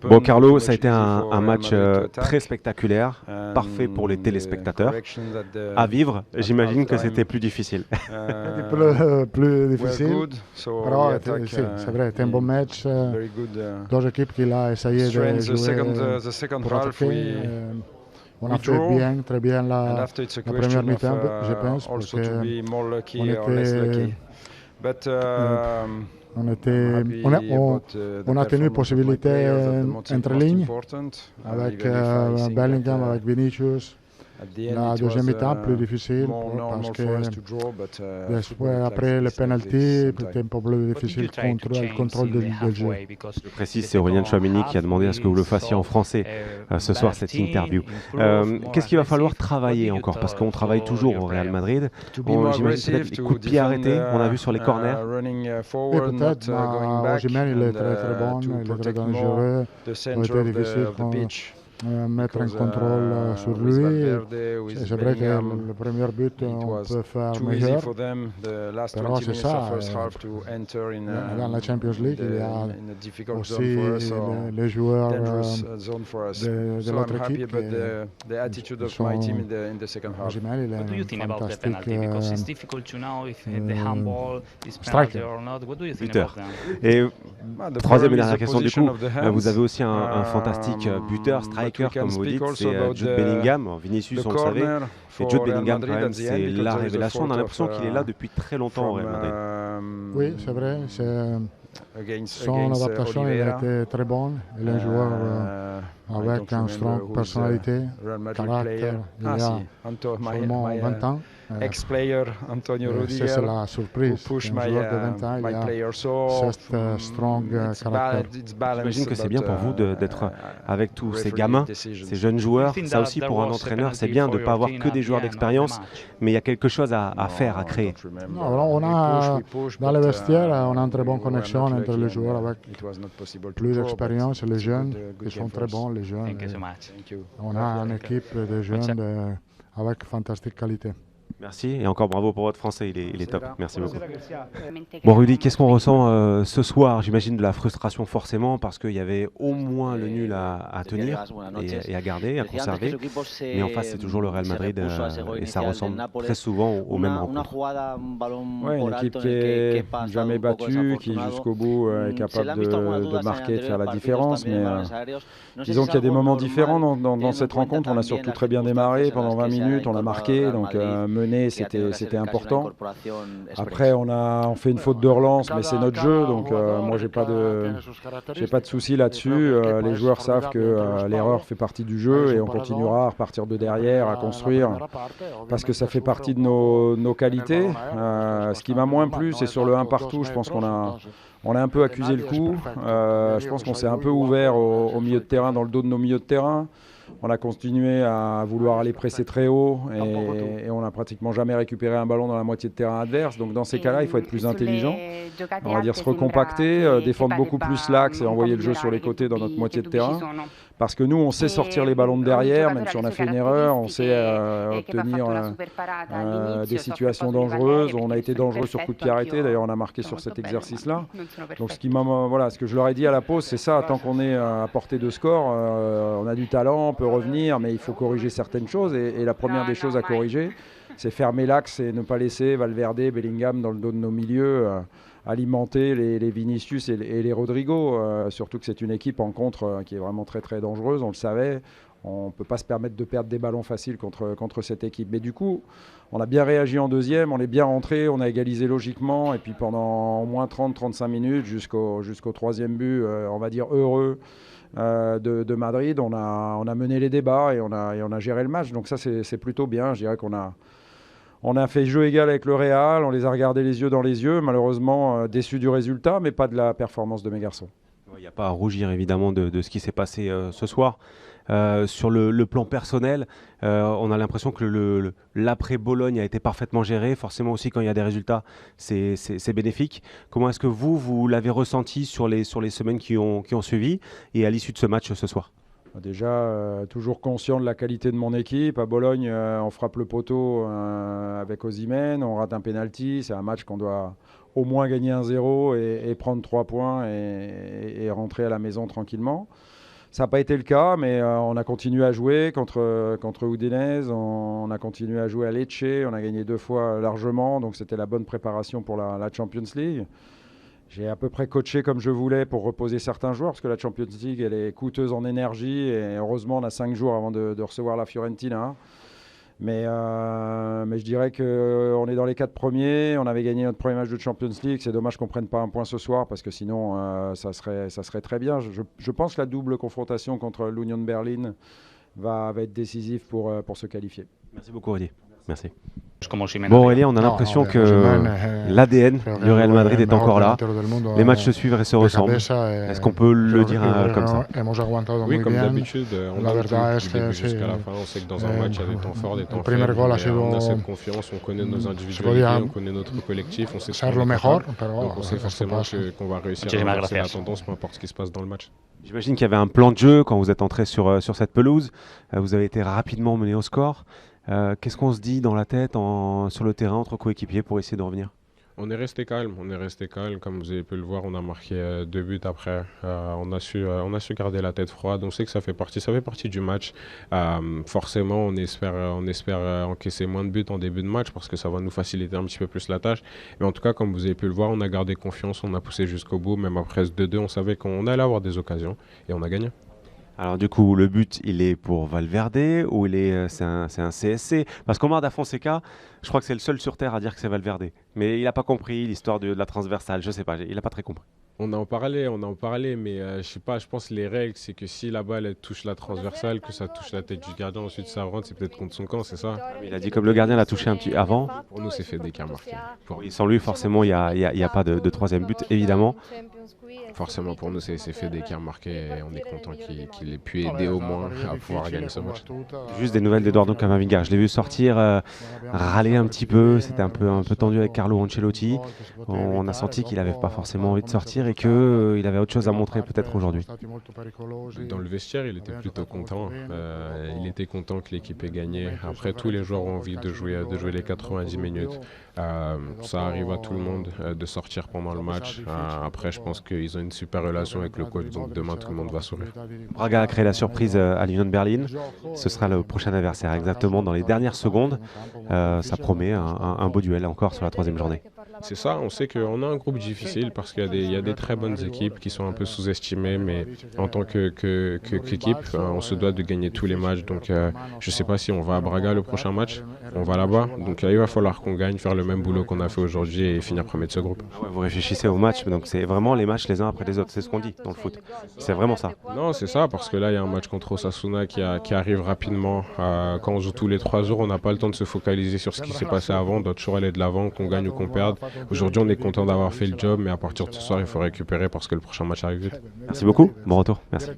Bon, Carlo, ça a été un match très spectaculaire, parfait pour les téléspectateurs. À vivre, j'imagine que c'était plus difficile. Plus difficile, però sì, c'est vrai, c'était un bon match. Deux équipes qui ont essayé de jouer pour attaquer. On a fait bien, très bien la première mi-temps, je pense, parce on a tenu possibilité entre lignes avec Bellingham, avec Vinicius. La deuxième mi-temps plus difficile parce que après le penalty, c'était un peu plus difficile contre le contrôle du jeu. Je précise, c'est Aurélien Tchouaméni qui a demandé à ce que vous le fassiez en français ce soir, cette interview. Qu'est-ce qu'il va falloir travailler encore? Parce qu'on travaille toujours au Real Madrid. J'imagine peut-être les coups de pied arrêtés, on a vu sur les corners. Et peut-être, Osimhen, il est très très bon, il est très dangereux. Ça a été difficile mettre un contrôle sur lui. C'est vrai que le premier but, on peut faire meilleur. Però c'est ça. Dans la Champions League, il y a aussi les joueurs de l'autre équipe. Osimhen, il est un fantastique striker. Buteur. Et troisième et dernière question du coup, vous avez aussi un fantastique buteur, striker, comme vous dites, c'est Jude Bellingham. Vinicius, on le savait, et Jude Bellingham, quand même, c'est la révélation. On a l'impression qu'il est là depuis très longtemps au Real Madrid. Oui, c'est vrai. Son adaptation il a été très bonne. Il est un joueur avec une strong personnalité, caractère. Il a seulement 20 ans. Ex-player Antonio Rudiger, c'est la surprise. Un joueur de 20 ans, il a ce strong caractère. J'imagine que c'est bien pour vous d'être avec tous ces gamins, ces jeunes joueurs. Ça aussi, pour un entraîneur, c'est bien de ne pas avoir que des joueurs d'expérience, mais il y a quelque chose à faire, à créer. Non, dans le vestiaire, on a une très bonne connexion entre les joueurs avec plus d'expérience et les jeunes, qui sont très bons, les jeunes. On a une équipe de jeunes avec fantastique qualité. Merci et encore bravo pour votre français, il est top. Merci beaucoup. Bon Rudy, qu'est-ce qu'on ressent ce soir? J'imagine de la frustration forcément parce qu'il y avait au moins le nul à tenir et à garder, à conserver. Mais en face c'est toujours le Real Madrid et ça ressemble très souvent au même rencontre. Ouais, une équipe qui n'est jamais battue, qui jusqu'au bout est capable de marquer, de faire la différence. Mais disons qu'il y a des moments différents dans cette rencontre. On a surtout très bien démarré pendant 20 minutes, on a marqué. Donc mener, c'était important. Après, on fait une faute de relance, mais c'est notre jeu, donc moi j'ai pas de souci là-dessus. Les joueurs savent que l'erreur fait partie du jeu et on continuera à repartir de derrière, à construire, parce que ça fait partie de nos qualités. Ce qui m'a moins plu, c'est sur le 1 partout. Je pense qu'on a un peu accusé le coup. Je pense qu'on s'est un peu ouvert au milieu de terrain, dans le dos de nos milieux de terrain. On a continué à vouloir aller presser très haut et on n'a pratiquement jamais récupéré un ballon dans la moitié de terrain adverse. Donc dans ces cas-là, il faut être plus intelligent. On va dire se recompacter, défendre beaucoup plus l'axe et envoyer le jeu sur les côtés dans notre moitié de terrain. Parce que nous, on sait sortir les ballons de derrière, même si on a fait une erreur, on sait obtenir des situations dangereuses. On a été dangereux sur coup de pied arrêté, d'ailleurs on a marqué sur cet exercice-là. Donc ce que je leur ai dit à la pause, c'est ça, tant qu'on est à portée de score, on a du talent, on peut revenir, mais il faut corriger certaines choses. Et la première des choses à corriger, c'est fermer l'axe et ne pas laisser Valverde, Bellingham dans le dos de nos milieux, alimenter les Vinicius et les Rodrigo, surtout que c'est une équipe en contre qui est vraiment très très dangereuse, on le savait. On ne peut pas se permettre de perdre des ballons faciles contre cette équipe. Mais du coup, on a bien réagi en deuxième, on est bien rentré, on a égalisé logiquement. Et puis pendant au moins 30-35 minutes, jusqu'au troisième but, on va dire heureux, de Madrid, on a mené les débats et on a géré le match. Donc ça, c'est plutôt bien. Je dirais on a fait jeu égal avec le Real, on les a regardés les yeux dans les yeux. Malheureusement, déçus du résultat, mais pas de la performance de mes garçons. Il n'y a pas à rougir évidemment de ce qui s'est passé ce soir. Sur le plan personnel, on a l'impression que l'après Bologne a été parfaitement géré. Forcément aussi quand il y a des résultats, c'est bénéfique. Comment est-ce que vous l'avez ressenti sur les semaines qui ont suivi et à l'issue de ce match ce soir? Déjà, toujours conscient de la qualité de mon équipe. À Bologne, on frappe le poteau avec Osimhen, on rate un penalty. C'est un match qu'on doit au moins gagner 1-0 et prendre 3 points et rentrer à la maison tranquillement. Ça n'a pas été le cas, mais on a continué à jouer contre Udinese, on a continué à jouer à Lecce, on a gagné 2 fois largement, donc c'était la bonne préparation pour la Champions League. J'ai à peu près coaché comme je voulais pour reposer certains joueurs, parce que la Champions League, elle est coûteuse en énergie, et heureusement, on a 5 jours avant de recevoir la Fiorentina. Mais je dirais qu'on est dans les 4 premiers, on avait gagné notre premier match de Champions League, c'est dommage qu'on ne prenne pas un point ce soir, parce que sinon, ça serait très bien. Je pense que la double confrontation contre l'Union Berlin va être décisive pour se qualifier. Merci beaucoup, Aurélien. Merci. Bon, Aurélien, on a l'impression que l'ADN du Real Madrid est encore là. Les matchs se suivent et se ressemblent. Est-ce qu'on peut le dire comme ça? Oui, comme d'habitude, on a du début jusqu'à la fin. On sait que dans un match, il y a des temps forts, des temps faibles. On a cette confiance, on connaît nos individualités, on connaît notre collectif, on sait ce qu'on est capable. Donc on sait forcément qu'on va réussir à inverser la tendance, peu importe ce qui se passe dans le match. J'imagine qu'il y avait un plan de jeu quand vous êtes entré sur cette pelouse. Vous avez été rapidement mené au score. Qu'est-ce qu'on se dit dans la tête sur le terrain entre coéquipiers pour essayer de revenir? On est resté calme, comme vous avez pu le voir, on a marqué 2 buts après, on a su garder la tête froide, on sait que ça fait partie du match. Forcément on espère encaisser moins de buts en début de match parce que ça va nous faciliter un petit peu plus la tâche, mais en tout cas comme vous avez pu le voir, on a gardé confiance, on a poussé jusqu'au bout, même après ce 2-2 on savait qu'on allait avoir des occasions et on a gagné. Alors du coup, le but, il est pour Valverde ou c'est un CSC? Parce qu'Omar Da Fonseca, je crois que c'est le seul sur Terre à dire que c'est Valverde. Mais il n'a pas compris l'histoire de la transversale, je sais pas, il n'a pas très compris. On en parlait, mais je sais pas, je pense que les règles, c'est que si la balle elle touche la transversale, que ça touche la tête du gardien, ensuite ça rentre, c'est peut-être contre son camp, c'est ça? Il a dit comme le gardien l'a touché un petit avant. Pour nous, c'est Fede qui a marqué. Sans lui, forcément, il n'y a pas de troisième but, évidemment. Forcément, pour nous, c'est Fede qui a marqué et on est content qu'il ait pu aider au moins à pouvoir gagner ce match. Juste des nouvelles d'Eduardo Camavinga. Je l'ai vu sortir, râler un petit peu. C'était un peu tendu avec Carlo Ancelotti. On a senti qu'il n'avait pas forcément envie de sortir et qu'il avait autre chose à montrer peut-être aujourd'hui. Dans le vestiaire, il était plutôt content. Il était content que l'équipe ait gagné. Après, tous les joueurs ont envie de jouer les 90 minutes. Ça arrive à tout le monde de sortir pendant le match. Après, je pense qu'ils ont une super relation avec le coach, donc demain tout le monde va sourire. Braga a créé la surprise à l'Union Berlin. Ce sera le prochain adversaire, exactement dans les dernières secondes. Ça promet un beau duel encore sur la 3e journée. C'est ça, on sait qu'on a un groupe difficile parce qu'il y a des très bonnes équipes qui sont un peu sous-estimées, mais en tant qu'équipe, on se doit de gagner tous les matchs. Donc je ne sais pas si on va à Braga le prochain match, on va là-bas. Donc il va falloir qu'on gagne, faire le même boulot qu'on a fait aujourd'hui et finir premier de ce groupe. Ah ouais, vous réfléchissez au match, donc c'est vraiment les matchs les uns après les autres, c'est ce qu'on dit dans le foot. C'est vraiment ça. Non, c'est ça, parce que là il y a un match contre Osasuna qui arrive rapidement. Quand on joue tous les 3 jours, on n'a pas le temps de se focaliser sur ce qui s'est passé avant, on doit toujours aller de l'avant, qu'on gagne ou qu'on perde. Aujourd'hui, on est content d'avoir fait le job, mais à partir de ce soir, il faut récupérer parce que le prochain match arrive vite. Merci beaucoup, bon retour. Merci.